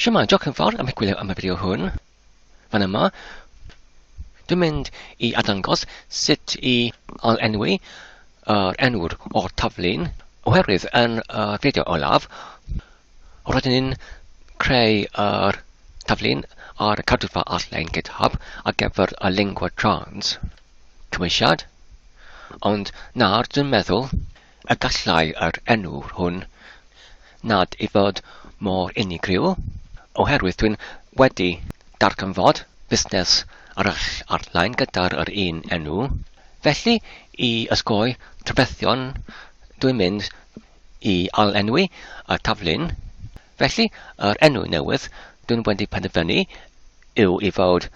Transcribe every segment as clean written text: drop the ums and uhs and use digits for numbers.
Siema, diolch yn fawr am eich gwylio am y fideo hwn. Fan yma, dwi'n mynd I ardangos sut I ailenwi enw'r o'r taflun, oherwydd yn y fideo olaf, rydyn ni'n creu taflun ar y cadwfa arlein GitHub ar gyfer y lingua trans cymwysiad, ond nawr dwi'n meddwl y gallai yr enw hwn nad I fod mor unigryw, oherwydd dwi'n wedi darganfod busnes arlein gyda'r un enw. Felly, I ysgoi trafethion, dwi'n mynd I ailenwi y taflun. Felly, yr enw newydd dwi'n wedi penderfynu yw I fod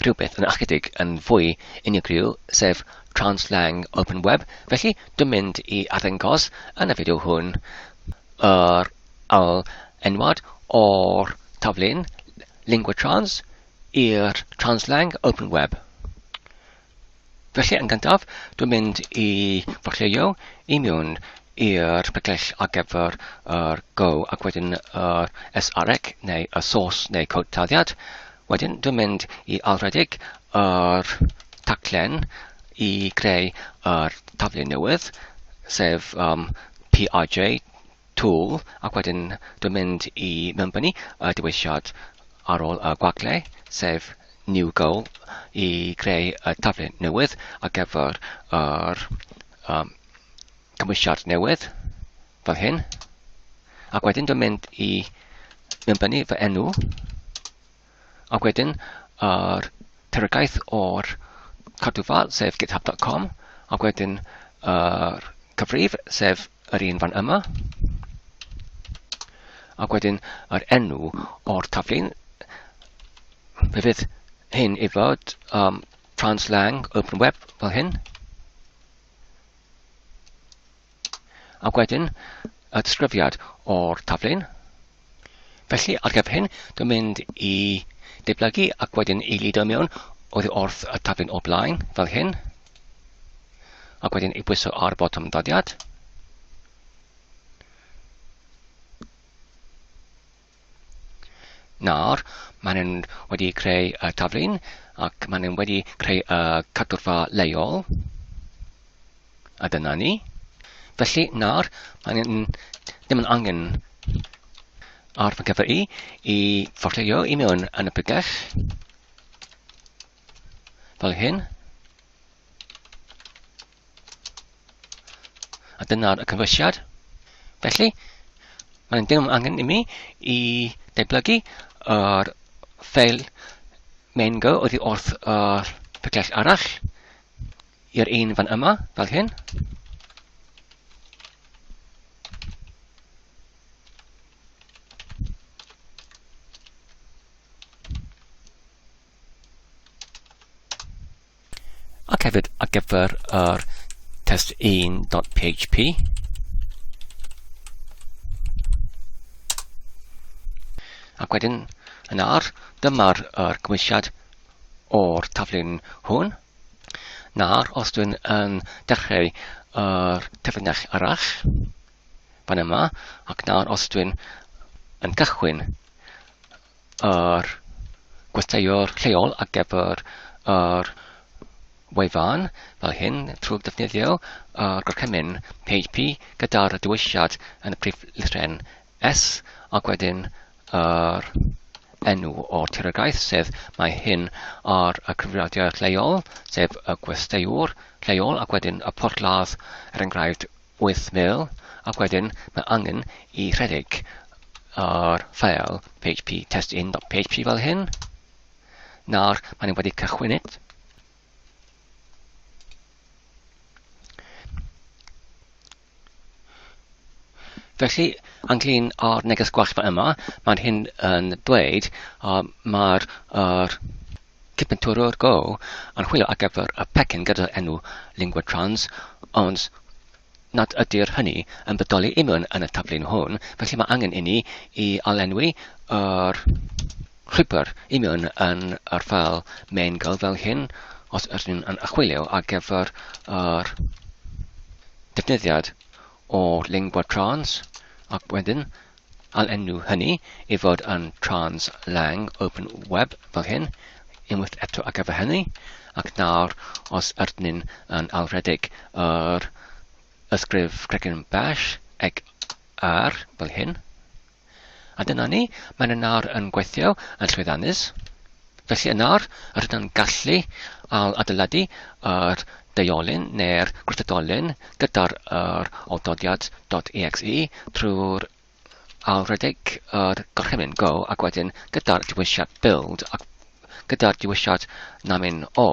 rhywbeth yn ychydig yn fwy unigryw, sef Translang Open Web. Felly, dwi'n mynd I arddangos yn y fideo hwn yr enwad o'r taflun lingua trans i'r Translang Open Web. Felly yn gyntaf, dwi'n mynd I forlleio I mewn i'r bygell ar gyfer Go ac wedyn SRX neu y source neu cod taddiad. Wedyn dwi'n mynd I alredig taclen I greu taflun newydd, sef PRJ tool, ac wedyn dwi'n mynd I mewnbynnu diwylliad ar ôl gwagle, sef new goal, I greu taflun newydd ar gyfer cymwysiad newydd, fel hyn. Ac wedyn dwi'n mynd I mewnbynnu fy enw, ac wedyn terygaeth o'r cadwfa, sef github.com, ac wedyn cyfrif, sef yr un fan yma, ac wedyn yr enw o'r taflun. Fe fydd hyn I fod Translang Open Web fel hyn. Ac wedyn y disgrifiad o'r taflun. Felly ar gyfer hyn, dwi'n mynd I deblygu ac wedyn I lido mewn oddi wrth y taflun o blaen fel hyn. Ac wedyn I bwyso ar botwm ddodiad. Nawr, maen nhw'n wedi creu taflun ac maen nhw'n wedi creu cadwfa leol. A dyna ni. Felly nawr, maen nhw'n ddim yn angen ar fy gyfer I forlleio I mewn yn y bygell. Fel hyn. A dyna'r cyfwysiad. Felly, maen nhw'n ddim angen I mi I deblygu yr ffeil main go oddi wrth bygell arall i'r un fan yma, fel hyn. Ac hefyd ar gyfer test1.php. Ac wedyn, yna'r, dyma'r cymwysiad o'r taflun hwn. Nawr, os dwi'n dechrau terfynach arall, fan yma, ac nawr os dwi'n cychwyn gwesteiwr lleol ar gyfer wefan, fel hyn, trwy defnyddio gorchymyn PHP gyda'r diwylliad yn y prif lythren S, ac wedyn enw o'r terygaeth, sef mae hyn ar y cyfrifiadur lleol, sef y gwesteiwr lleol, ac wedyn y portladd enghraifft 8,000, ac wedyn mae angen I rhedeg ffeil PHP test1.php fel hyn. Nawr, maen nhw wedi cychwyn it. Felly, ynglyn â'r neges gwell fan yma, mae hyn yn dweud mae'r cydbentwrwr Go yn chwilio ar gyfer y pecyn gyda'r enw lingua trans, ond nad ydy'r hynny yn bodoli I mewn yn y taflun hwn, felly mae angen I ni I ailenwi yr llwybr I mewn yn yr ffeil main go fel hyn, os ydyn yn chwilio ar gyfer defnyddiad o lingua trans, ac wedyn alenw hynny I fod yn trans-lang open web fel hyn, unwaith eto ar gyfer hynny, ac nawr os ydyn yn alredig yr ysgrif cregyn bash ag ar fel hyn. A dyna ni, mae'n nawr yn gweithio yn llwyddannus. Felly nawr, rydyn yn gallu adeiladu yr deiolyn neu'r gwrthdolyn gyda'r oldodiad.exe trwy'r alredig yr gorchymyn Go ac wedyn gyda'r diwylliad build ac gyda'r diwylliad namin o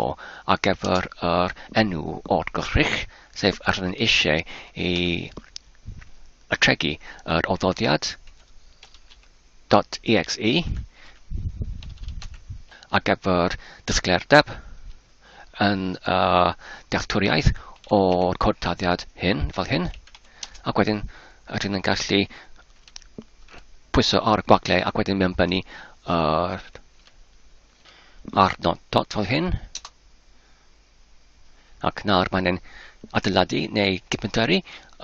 ar gyfer yr enw o'r gwrchrych, sef rydyn eisiau I tregu yr oldodiad.exe ar gyfer disgleirdeb yn dealltwriaeth o'r codtaddiad hyn, fel hyn, ac wedyn rydyn yn gallu pwyso ar y gwaglau ac wedyn mewnbynnu ar dot fel hyn, ac nawr mae'n adeiladu neu gipyntaru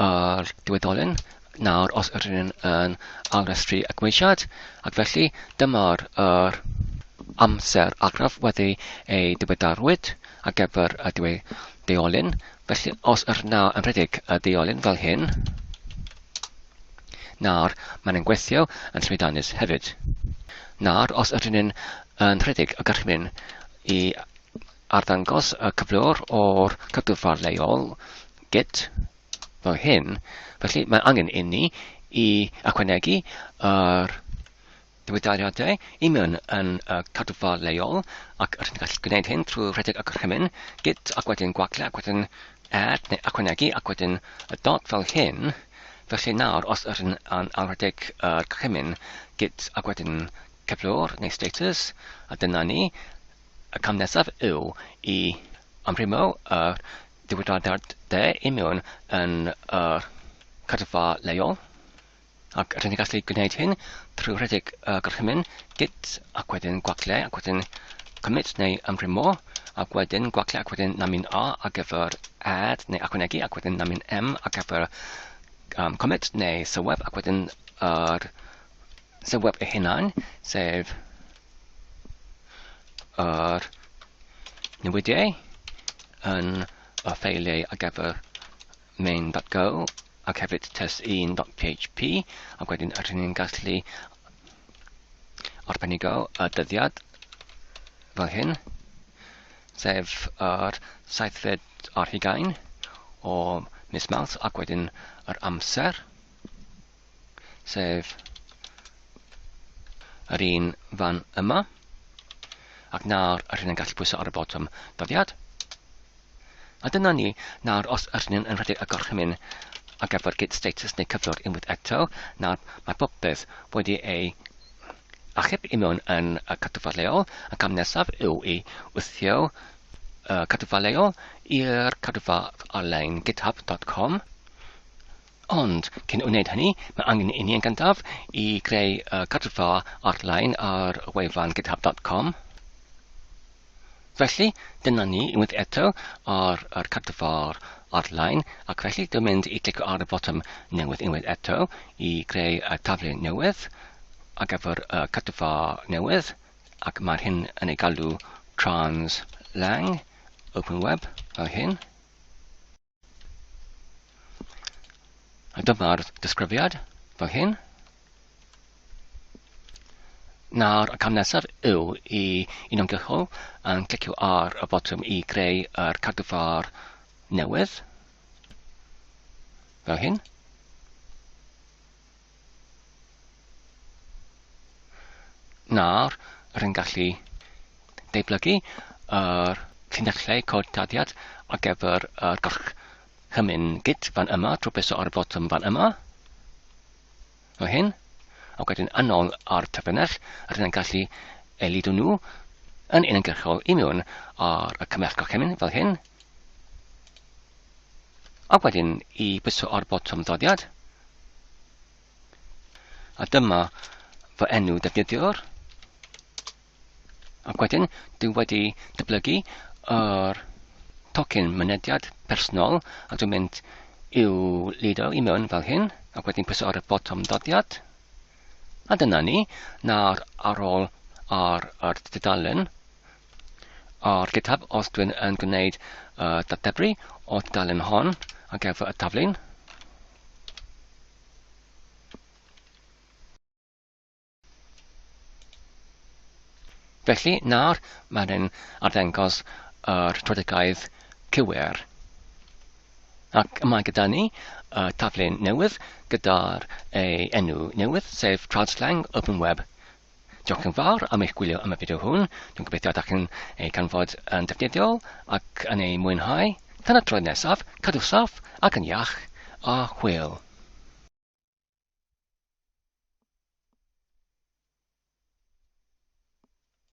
yr diweddolyn nawr os rydyn yn alrestru y gweisiad, ac felly dyma'r amser argraff wedi ei diweddarwyd ar gyfer y deiolyn. Felly os yna yn rhedeg y deiolyn fel hyn, nawr mae'n gweithio yn llwyddannus hefyd. Nawr os ydyn yn rhedeg y gorchymyn I arddangos y cyflwr o'r cadwfar leol git fel hyn, felly mae angen I ni I ychwanegu yr diweddariadau I mewn yn cadwfar leol ac rydyn ni'n gallu gwneud hyn trwy rhedeg y gorchymyn git ac wedyn gwagle ac wedyn add neu ychwanegu ac wedyn y dot fel hyn. Felly nawr os rydyn yn rhedeg y gorchymyn git ac wedyn cyflwr neu status a dyna ni y cam nesaf yw I amrymo y diweddariadau I mewn yn cadwfar leol. Ac rydyn ni'n gallu gwneud hyn trwy rhedeg y gorchymyn git ac wedyn gwacle ac wedyn commit neu ymrymo ac wedyn gwacle ac wedyn namin A ar gyfer add neu ychwanegu ac wedyn namin M ar gyfer commit neu sylweb ac wedyn sylweb ei hunan sef newidiau yn y ffeiliau ar gyfer main.go ac hefyd test1.php ac wedyn rydyn ni'n gallu arbenigo y dyddiad fel hyn sef yr 7fed ar 20 o mis Mawrth ac wedyn yr amser sef yr un fan yma ac nawr rydyn ni'n gallu pwyso ar y botwm dyddiad a dyna ni nawr os rydyn ni'n rhedeg y gorchymyn ar gyfer git status neu cyflwr unwaith eto, nawr mae popeth wedi ei achub I mewn yn y cadwfar leol ac am nesaf yw I wthio cadwfar leol i'r cadwfar arlein github.com ond cyn wneud hynny mae angen I ni yn gyntaf I greu cadwfar arlein ar wefan github.com. Felly, dyna ni unwaith eto ar cadwfar arlein ac felly dwi'n mynd I clicio ar y botwm newydd unwaith eto I greu y taflen newydd ar gyfer y cadwfar newydd ac mae'r hyn yn ei galw trans-lang open web fel hyn. A dyma'r disgrifiad fel hyn. Nawr y cam nesaf yw I uniongyrchol yn clicio ar y botwm I greu yr cadwfar newydd fel hyn. Nawr rydyn gallu deiblygu yr llinellau codtaddiad ar gyfer yr gorchymyn git fan yma trwy pwyso ar y botwm fan yma fel hyn. Ac wedyn yn ôl ar tyfynell rydyn gallu ei lido nhw yn uniongyrchol I mewn ar y cymell gorchymyn fel hyn. Ac wedyn I pwyso ar botwm ddoddiad. A dyma fy enw defnyddiwr. Ac wedyn dwi wedi dyblygu yr tocyn mynediad personol a dwi'n mynd i'w lido I mewn fel hyn. Ac wedyn pwyso ar y botwm ddoddiad. A dyna ni, nawr ar ôl yr tudalen ar GitHub os dwi'n yn gwneud dateblu o tudalen hon ar gyfer y taflun. Felly, nawr mae'n arddangos yr strategaeth cywir. Ac mae gyda ni taflun newydd gyda'r enw newydd, sef trawslang open web. Diolch yn fawr am eich gwylio am y fideo hwn. Dwi'n gobeithio ydych chi'n ei canfod yn defnyddiol ac yn ei mwynhau. Tan y tro nesaf, cadw saff ac yn iach a hwyl.